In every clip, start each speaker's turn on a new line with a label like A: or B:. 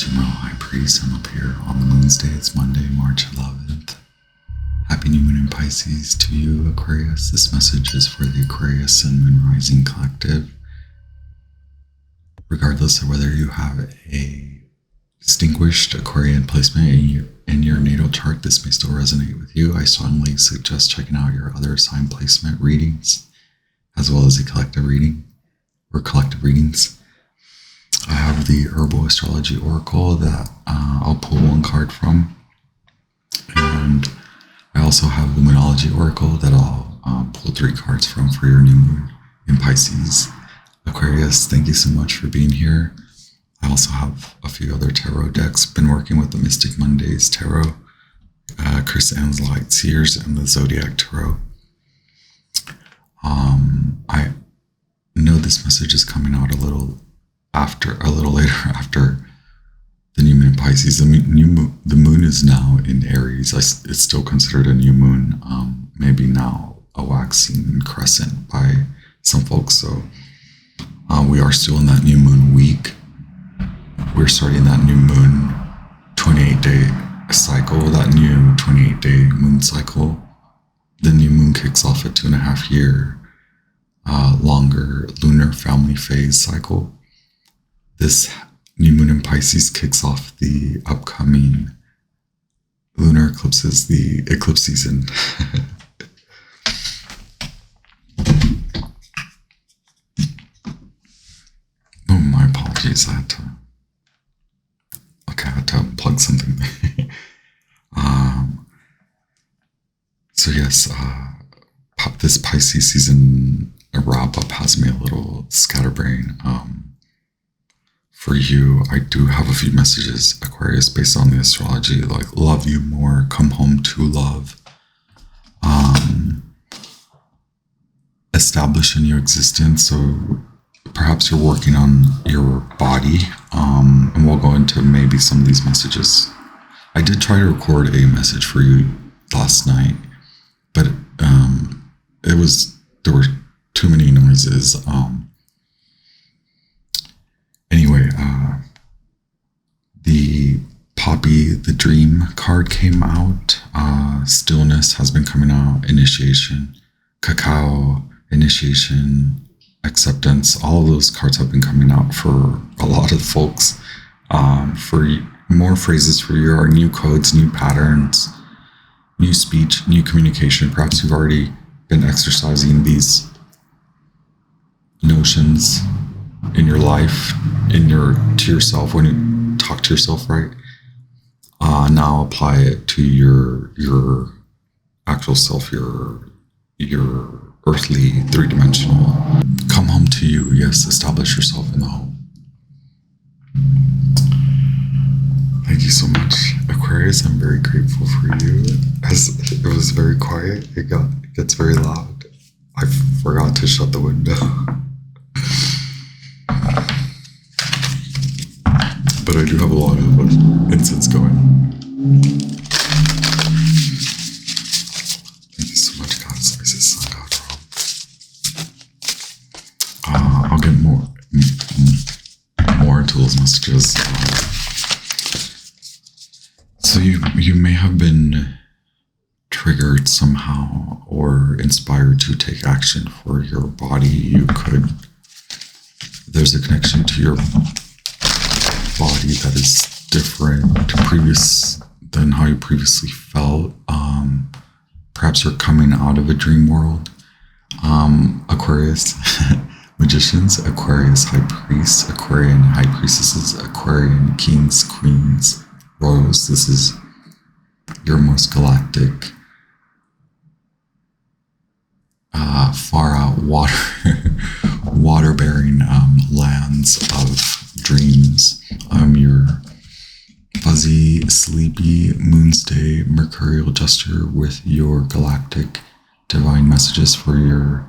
A: Sumo High Priest. I'm up here on the Moon's Day. It's Monday, March 11th. Happy New Moon in Pisces to you, Aquarius. This message is for the Aquarius and Moon Rising Collective. Regardless of whether you have a distinguished Aquarian placement in your natal chart, this may still resonate with you. I strongly suggest checking out your other sign placement readings, as well as a collective reading or collective readings. I have the Herbal Astrology Oracle that I'll pull one card from, and I also have the Moonology Oracle that I'll pull 3 cards from for your new moon in Pisces. Aquarius, thank you so much for being here. I also have a few other tarot decks. Been working with the Mystic Mondays Tarot, Chris Ann's Light Seers, and the Zodiac Tarot. I know this message is coming out a little later after the new moon in Pisces. The moon is now in Aries. It's still considered a new moon, maybe now a waxing crescent by some folks. So we are still in that new moon week. We're starting that new moon 28-day cycle, that new 28-day moon cycle. The new moon kicks off a 2.5-year longer lunar family phase cycle. This new moon in Pisces kicks off the upcoming lunar eclipses, the eclipse season. Oh, my apologies. I had to plug something. So yes, this Pisces season wrap up has me a little scatterbrain. For you, I do have a few messages, Aquarius, based on the astrology, like love you more, come home to love, establish a new existence. So perhaps you're working on your body, and we'll go into maybe some of these messages. I did try to record a message for you last night, but there were too many noises. Anyway, the Poppy, the Dream card came out. Stillness has been coming out. Initiation, Cacao, Initiation, Acceptance. All of those cards have been coming out for a lot of folks. For more phrases for you are new codes, new patterns, new speech, new communication. Perhaps you've already been exercising these notions in your life, to yourself, when you talk to yourself, right? Now apply it to your actual self, your earthly 3-dimensional. Come home to you. Yes, establish yourself in the home. Thank you so much, Aquarius. I'm very grateful for you. As it was very quiet, it gets very loud. I forgot to shut the window. But I do have a lot of incense going. Thank you so much, God. Spices, Sun God, Rob. I'll get more into those messages. So you may have been triggered somehow or inspired to take action for your body. There's a connection to your body that is different than how you previously felt. Perhaps you're coming out of a dream world. Aquarius magicians, Aquarius high priests, Aquarian high priestesses, Aquarian kings, queens, royals. This is your most galactic, far out water-bearing lands of dreams. Your fuzzy, sleepy moonstay mercurial gesture with your galactic divine messages for your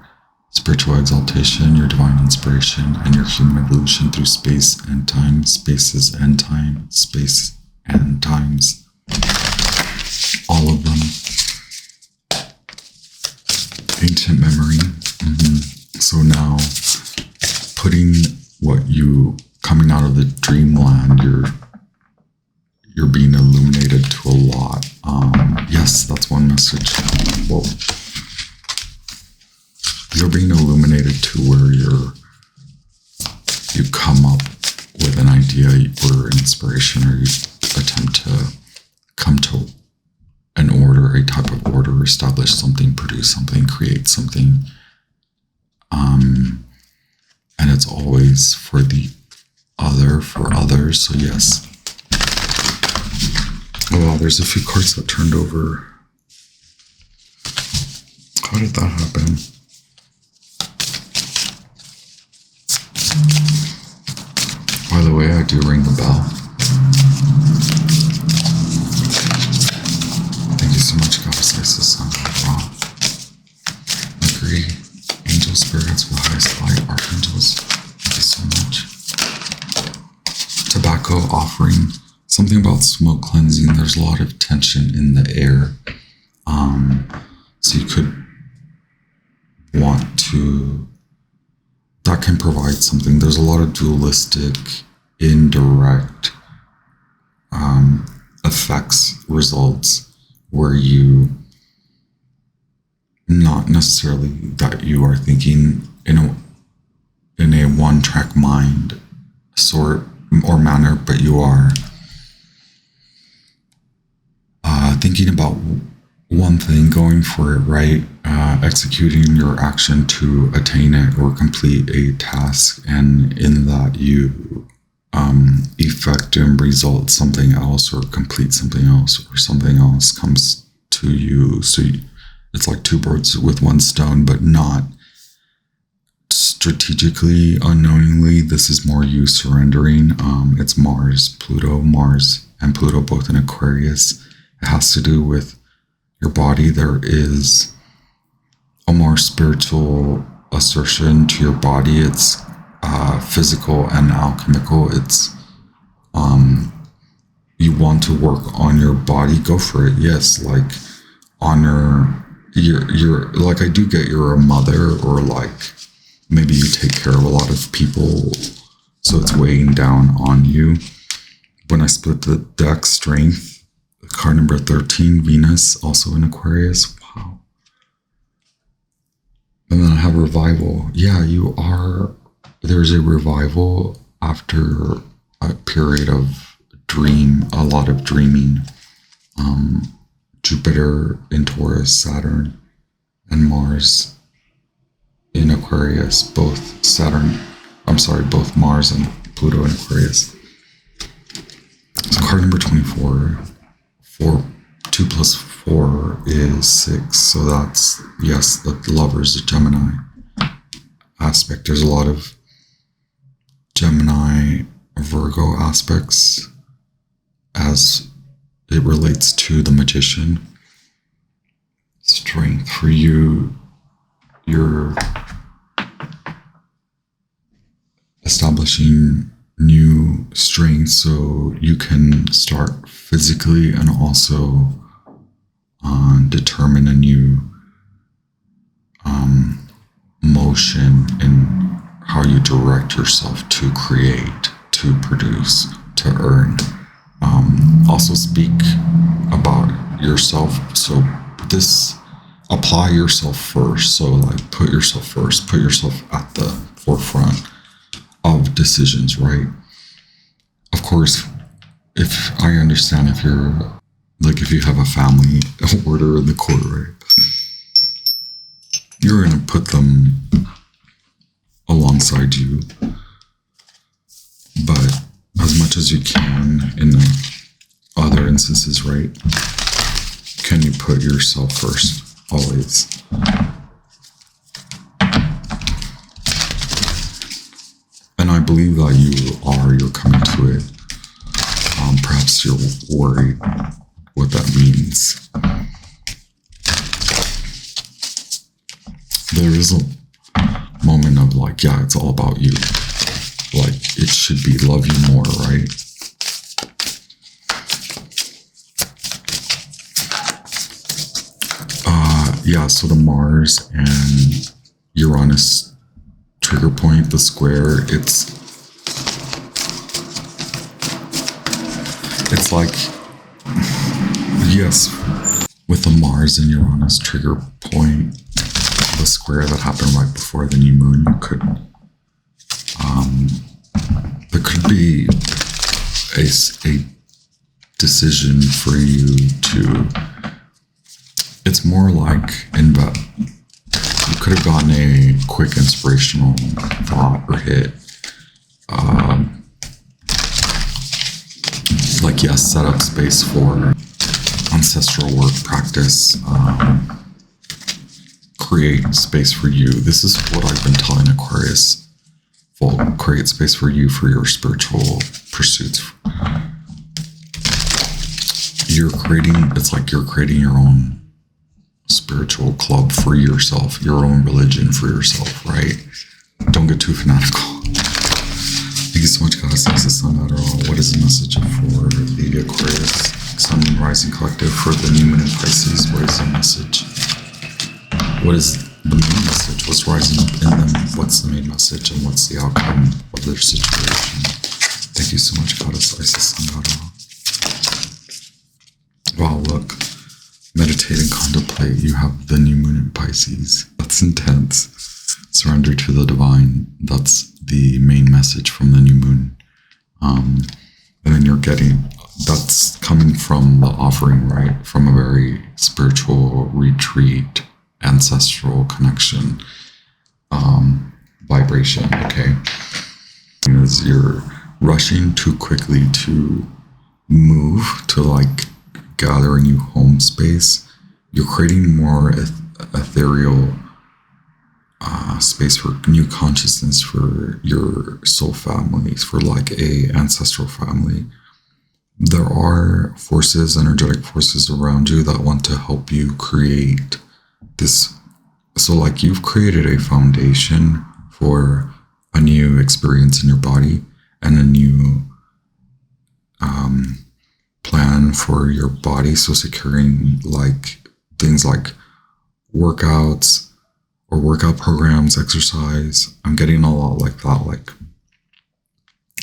A: spiritual exaltation, your divine inspiration, and your human evolution through space and time, spaces and time, space and times. All of them. Ancient memory. So now, putting coming out of the dreamland, your you're being illuminated to a lot. Yes, that's one message. Well, you're being illuminated to where you come up with an idea or inspiration, or you attempt to come to an order, a type of order, establish something, produce something, create something. And it's always for the other, for others. So yes. Oh wow, there's a few cards that turned over. How did that happen? By the way, I do ring the bell. Thank you so much, Goddess Isis, Sun, Ra, Mercury, angel spirits with highest light, archangels. Thank you so much. Tobacco offering, something about smoke cleansing. There's a lot of tension in the air. So you could want to, that can provide something. There's a lot of dualistic, indirect effects, results, where you, not necessarily that you are thinking in a one-track mind sort or manner, but you are thinking about one thing, going for it, right? Executing your action to attain it or complete a task, and in that you effect and result something else, or complete something else, or something else comes to you. So it's like two birds with one stone, but not strategically, unknowingly. This is more you surrendering. It's Mars, Mars and Pluto both in Aquarius. It has to do with your body. There is a more spiritual assertion to your body. It's physical and alchemical. It's you want to work on your body, go for it. Yes, like honor you're like, I do get you're a mother, or like maybe you take care of a lot of people, so it's weighing down on you. When I split the deck, strength, card number 13, Venus, also in Aquarius. Wow. And then I have revival. Yeah, you are, there's a revival after a period of a lot of dreaming. Jupiter in Taurus, Saturn, and Mars in Aquarius, both Mars and Pluto in Aquarius. So card number 24, 2 plus 4 is 6. So that's, yes, the Lovers, the Gemini aspect. There's a lot of Gemini, Virgo aspects as it relates to the Magician. Strength for you, you're establishing new strength so you can start physically and also determine a new motion in how you direct yourself to create, to produce, to earn. Also speak about yourself. So this, apply yourself first. So like put yourself first, put yourself at the forefront of decisions, right? Of course, if I understand, if you're like, if you have a family order in the court, right? You're going to put them alongside you. But as much as you can in the other instances, right? Can you put yourself first? Always. And I believe that you're coming to it. Perhaps you're worried what that means. There is a moment of like, yeah, it's all about you. Like, it should be love you more, right? Yeah, so the Mars and Uranus trigger point, the square, It's like, yes, with the Mars and Uranus trigger point, the square that happened right before the new moon, there could be a decision for you to, it's more like you could have gotten a quick inspirational thought or hit. Like, yes, set up space for ancestral work practice. Create space for you. This is what I've been telling Aquarius. Well, create space for you for your spiritual pursuits. It's like you're creating your own spiritual club for yourself, your own religion for yourself, right? Don't get too fanatical. Thank you so much, Goddess Isis on Adderall. What is the message for the Aquarius Sun and Rising Collective for the new moon in Pisces? What is the message? What is the main message? What's rising up in them? What's the main message? And what's the outcome of their situation? Thank you so much, Goddess Isis on Adderall. Wow, look. Meditate and contemplate. You have the new moon in Pisces. That's intense. Surrender to the divine. That's the main message from the new moon. And then you're getting, that's coming from the offering, right? From a very spiritual retreat, ancestral connection, vibration, okay? As you're rushing too quickly to move, to like gather a new home space, you're creating more ethereal space for new consciousness for your soul families, for like a ancestral family. There are forces, energetic forces around you that want to help you create this. So like you've created a foundation for a new experience in your body and a new plan for your body. So securing like things like workouts or workout programs, exercise. I'm getting a lot like that, like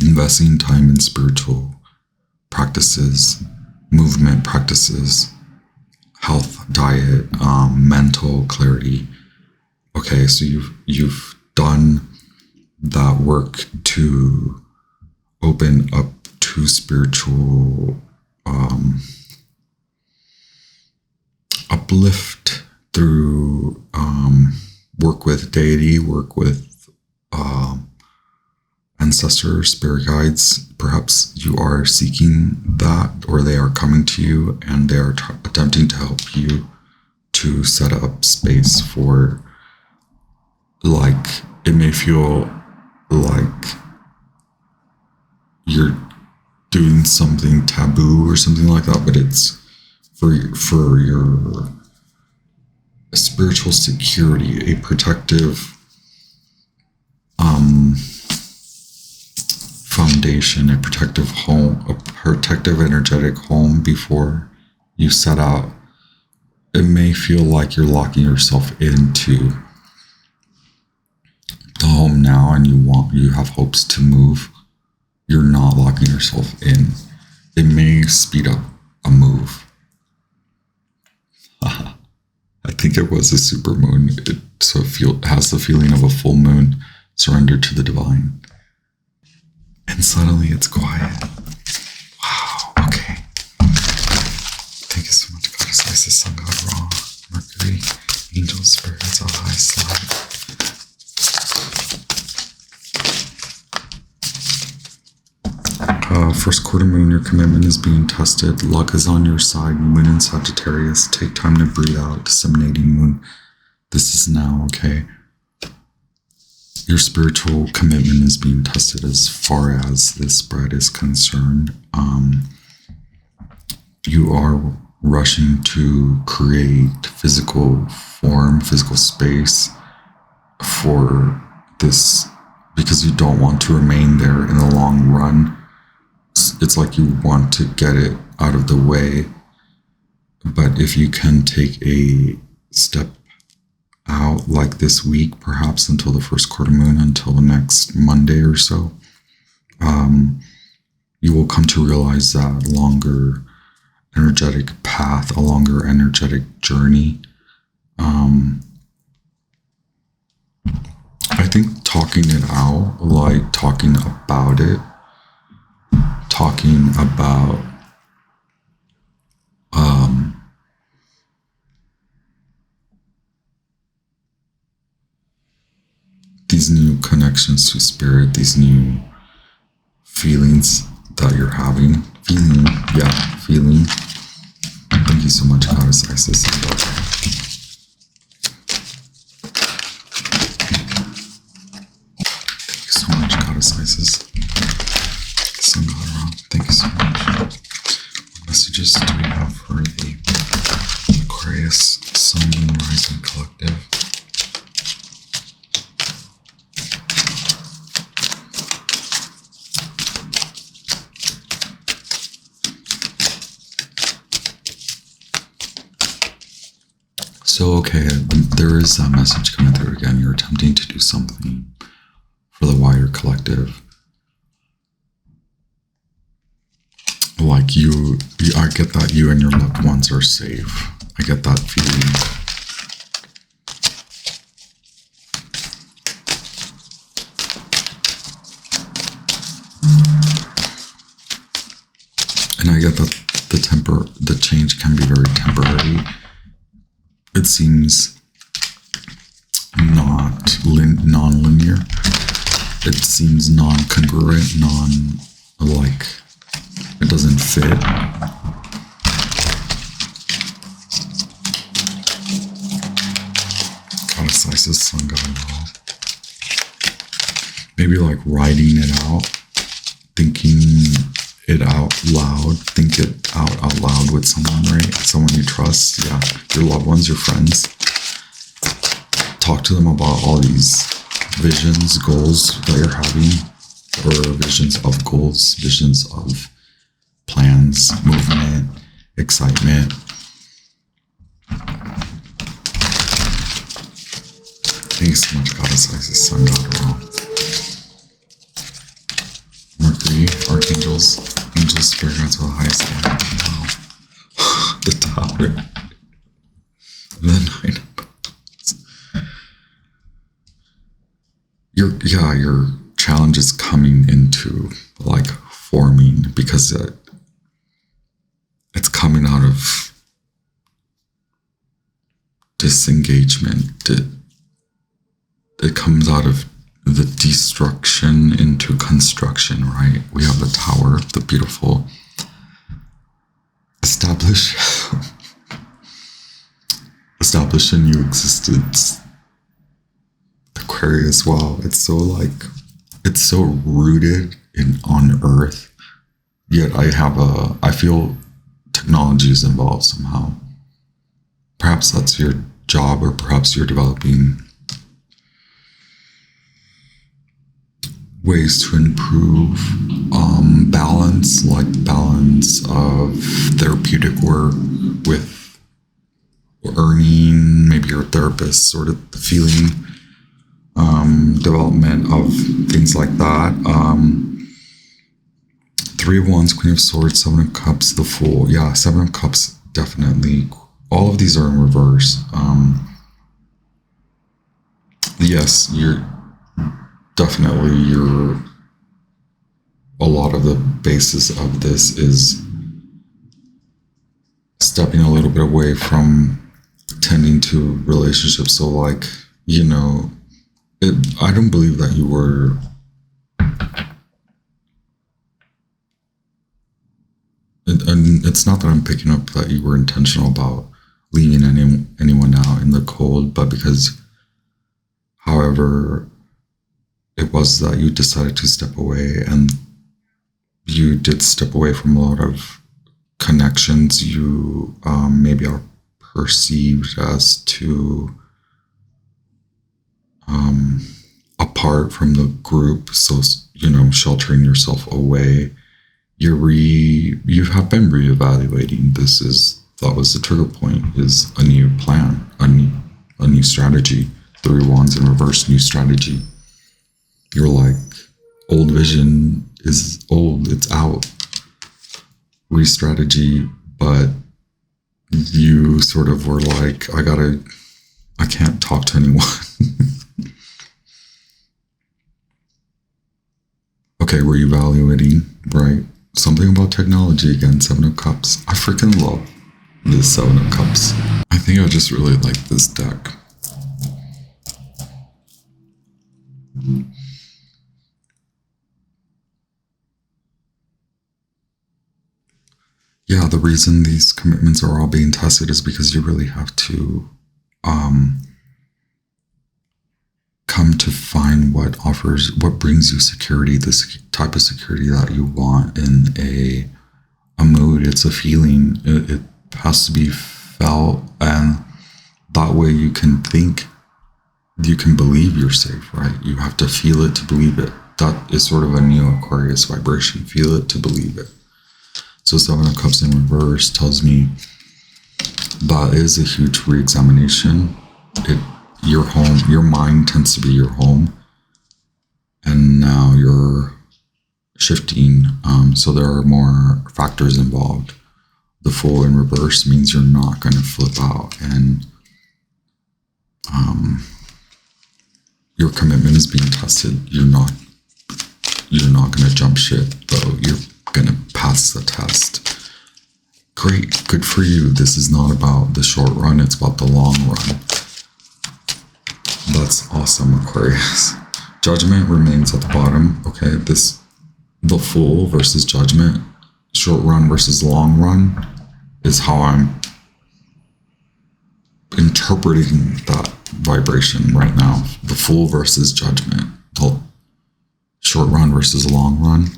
A: investing time in spiritual practices, movement practices, health, diet, mental clarity. Okay, so you've done that work to open up to spiritual uplift through work with deity, work with ancestors, spirit guides. Perhaps you are seeking that, or they are coming to you and they are attempting to help you to set up space for, like, it may feel like you're doing something taboo or something like that, but it's for your spiritual security, a protective foundation, a protective home, a protective energetic home before you set out. It may feel like you're locking yourself into the home now and you have hopes to move. You're not locking yourself in. It may speed up a move. I think it was a super moon. It has the feeling of a full moon. Surrender to the divine. And suddenly it's quiet. Wow, okay. Thank you so much, Goddess Isis, Sun God Ra, Mercury, angels, spirits, all high slide. First quarter moon, your commitment is being tested. Luck is on your side. Moon in Sagittarius. Take time to breathe out. Disseminating moon. This is now, okay? Your spiritual commitment is being tested as far as this spread is concerned. You are rushing to create physical form, physical space for this because you don't want to remain there in the long run. It's like you want to get it out of the way, but if you can take a step out like this week, perhaps until the first quarter moon, until the next Monday or so, you will come to realize that longer energetic path, a longer energetic journey. I think talking it out, like talking about it, talking about these new connections to spirit, these new feelings that you're having. Feeling. Thank you so much, Goddess Isis. Thank you so much, Goddess Isis. Sun God around. Thank you so much. What messages do we have for the Aquarius Sun Moon Rising Collective? So, okay, there is that message coming through again. You're attempting to do something for the wider collective. Like I get that you and your loved ones are safe. I get that feeling. And I get that the change can be very temporary. It seems not non-linear. It seems non-congruent, like it doesn't fit. Goddess Isis, Sun God and all. Maybe like writing it out, thinking it out loud, think it out loud with someone, right? Someone you trust, yeah, your loved ones, your friends. Talk to them about all these visions, goals that you're having, or visions of goals, visions of plans, movement, excitement. Thanks so much, Goddess Isis, Sun God around. Mercury, archangels, angels, spirit guides of the highest order. Wow. The Tower. The Nine of Cups. Your challenge is coming into like forming, because it's coming out of disengagement. It comes out of the destruction into construction, right? We have the Tower, the beautiful establish a new existence. Aquarius, wow, it's so rooted on Earth, yet I feel technology is involved somehow. Perhaps that's your job, or perhaps you're developing ways to improve balance, like balance of therapeutic work with earning, maybe you're a therapist, sort of the feeling, development of things like that. Three of Wands, Queen of Swords, Seven of Cups, the Fool. Yeah, Seven of Cups, definitely. All of these are in reverse. Yes, a lot of the basis of this is stepping a little bit away from tending to relationships. So like, I don't believe that you were and it's not that I'm picking up that you were intentional about leaving anyone out in the cold, but because however it was that you decided to step away, and you did step away from a lot of connections you maybe are perceived as to apart from the group, so sheltering yourself away. You have been reevaluating. That was the trigger point, is a new plan, a new strategy. Three Wands in reverse, new strategy. You're like, old vision is old, it's out, re-strategy, but you sort of were like, I can't talk to anyone. Okay, reevaluating, right? Something about technology again, Seven of Cups. I freaking love this Seven of Cups. I think I just really like this deck. Yeah, the reason these commitments are all being tested is because you really have to come to find what brings you security, this type of security that you want in a mood. It's a feeling. It has to be felt, and that way you can think, you can believe you're safe, right? You have to feel it to believe it. That is sort of a new Aquarius vibration. Feel it to believe it. So Seven of Cups in reverse tells me that is a huge re-examination. Your home, your mind tends to be your home, and now you're shifting. So there are more factors involved. The Fool in reverse means you're not going to flip out, and your commitment is being tested. You're not going to jump ship, though. You're going to pass the test. Great, good for you. This is not about the short run, it's about the long run. That's awesome, Aquarius. Judgment remains at the bottom. Okay, the Fool versus Judgment, short run versus long run, is how I'm interpreting that vibration right now. The Fool versus Judgment, the short run versus long run.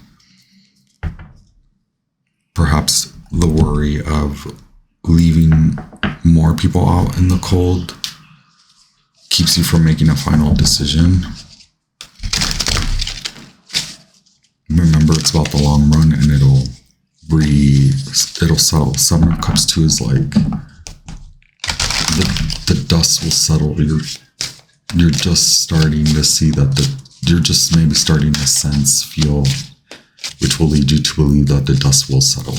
A: Perhaps the worry of leaving more people out in the cold keeps you from making a final decision. Remember, it's about the long run, and it'll settle. Seven of Cups 2 is like the dust will settle. You're just starting to see that you're just maybe starting to feel, which will lead you to believe that the dust will settle.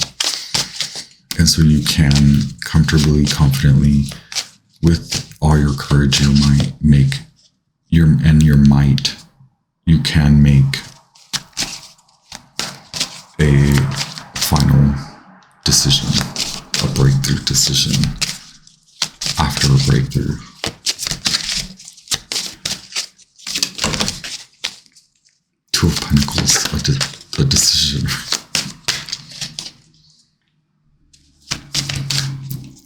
A: And so you can comfortably, confidently, with all your courage, your might, you can make a final decision, a breakthrough decision after a breakthrough. Two of Pentacles, a decision.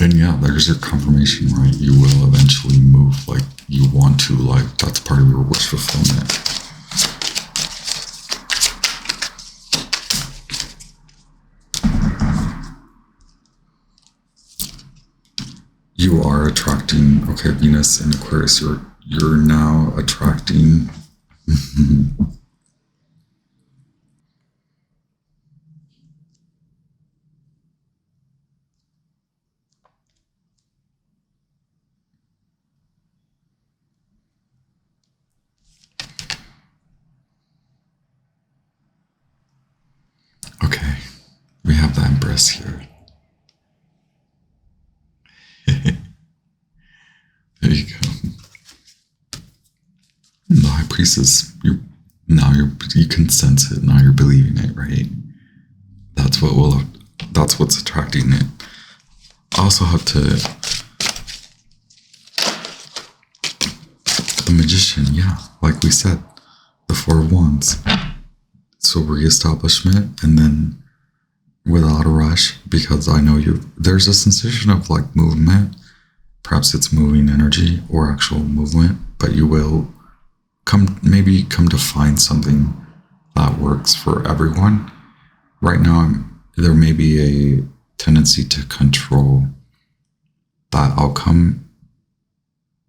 A: And yeah, there's your confirmation, right? You will eventually move like you want to, like that's part of your wish fulfillment. You are attracting, okay, Venus in Aquarius, you're now attracting okay, we have the Empress here. There you go. The High Priestess, you can sense it, now you're believing it, right? That's what's attracting it. I also have the Magician, yeah, like we said, the Four of Wands. So reestablishment, and then without a rush, because I know there's a sensation of like movement. Perhaps it's moving energy or actual movement, but you will come to find something that works for everyone. Right now, there may be a tendency to control that outcome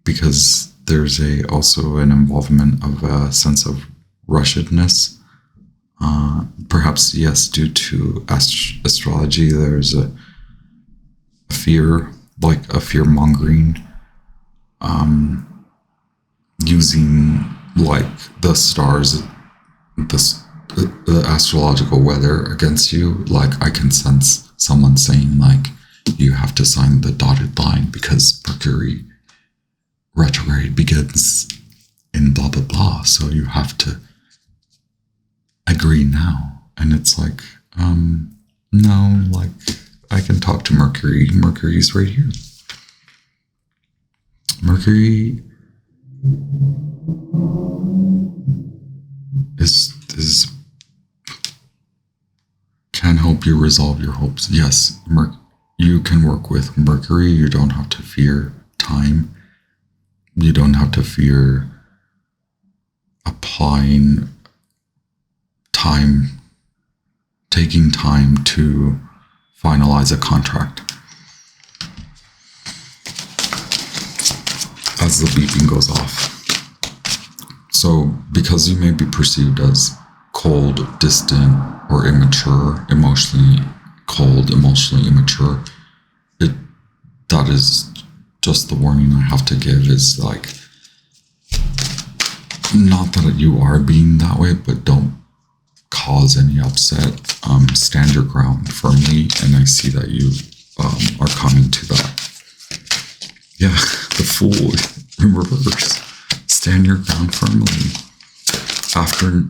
A: because there's also an involvement of a sense of rushedness. Perhaps, yes, due to astrology, there's a fear, like a fear-mongering, using like the stars, the astrological weather against you. Like I can sense someone saying like, you have to sign the dotted line because Mercury retrograde begins in blah, blah, blah. So you have to agree now. And it's like, no, like I can talk to Mercury. Mercury's right here. Mercury is can help you resolve your hopes. Yes, you can work with Mercury. You don't have to fear time. You don't have to fear applying time, taking time to finalize a contract. As the beeping goes off. So, because you may be perceived as cold, distant, or immature, emotionally cold, emotionally immature, that is just the warning I have to give is like, not that you are being that way, but don't cause any upset. Stand your ground firmly, and I see that you are coming to that. Yeah, the Fool in reverse. Stand your ground firmly. After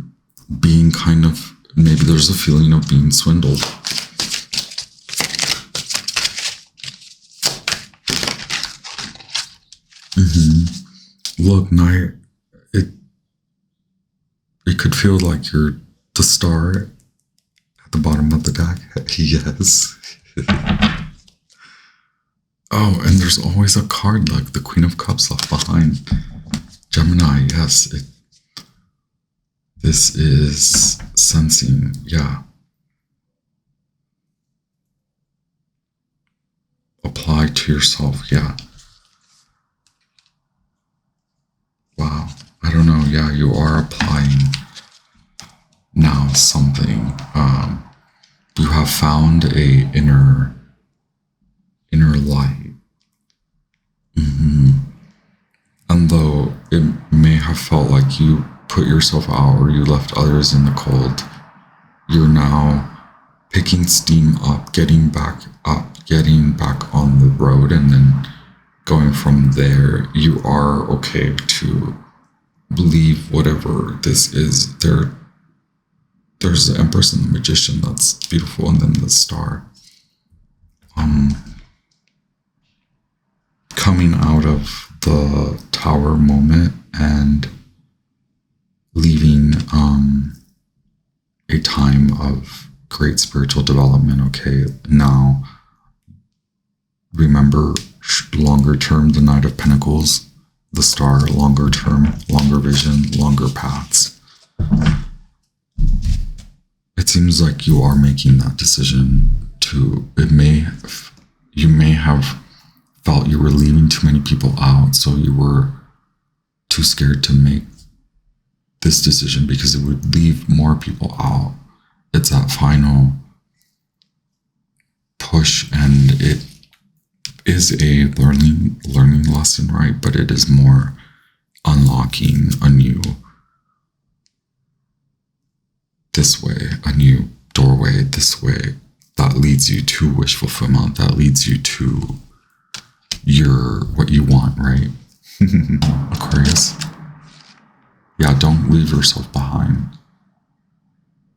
A: being kind of, maybe there's a feeling of being swindled. Look, Knight, it could feel like you're the star at the bottom of the deck. Yes. Oh, and there's always a card like the Queen of Cups left behind. Gemini, yes. This is sensing, yeah. Apply to yourself, yeah. Wow. I don't know, yeah, you are applying now something. You have found a inner light. And though it may have felt like you put yourself out or you left others in the cold, you're now picking steam up, getting back on the road, and then going from there. You are okay to believe whatever this is. There's the Empress and the Magician, that's beautiful, and then the Star. Coming out of the Tower moment and leaving a time of great spiritual development. Okay, now remember, longer term, the Knight of Pentacles, the Star, longer term, longer vision, longer paths. It seems like you are making that decision to, you may have felt you were leaving too many people out, so you were too scared to make this decision because it would leave more people out. It's that final push, and it is a learning lesson, right? But it is more unlocking a new this way, a new doorway this way that leads you to wish fulfillment, that leads you to what you want, right? Aquarius. Yeah, don't leave yourself behind.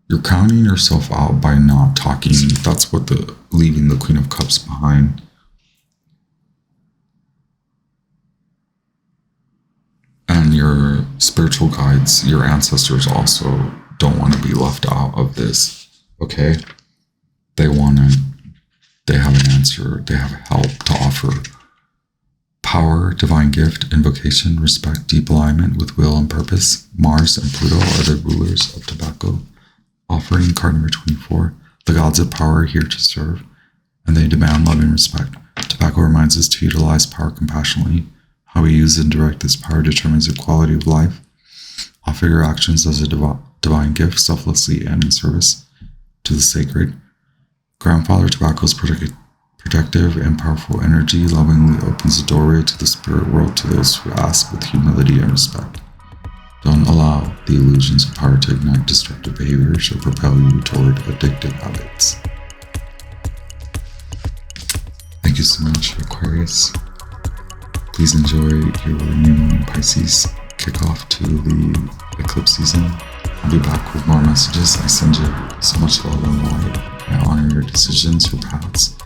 A: You're counting yourself out by not talking. That's what leaving the Queen of Cups behind. And your spiritual guides, your ancestors also don't want to be left out of this, okay? They have an answer, they have help to offer. Power, divine gift, invocation, respect, deep alignment with will and purpose. Mars and Pluto are the rulers of tobacco. Offering, card number 24. The gods of power are here to serve, and they demand love and respect. Tobacco reminds us to utilize power compassionately. How we use and direct this power determines the quality of life. Offer your actions as a divine gift, selflessly and in service to the sacred. Grandfather Tobacco's protective and powerful energy lovingly opens the doorway to the spirit world to those who ask with humility and respect. Don't allow the illusions of power to ignite destructive behaviors or propel you toward addictive habits. Thank you so much, Aquarius. Please enjoy your new moon in Pisces kickoff to the eclipse season. I'll be back with more messages. I send you so much love and light. I honor your decisions, your paths.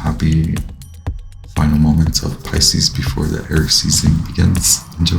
A: Happy final moments of Pisces before the Aries season begins. Enjoy.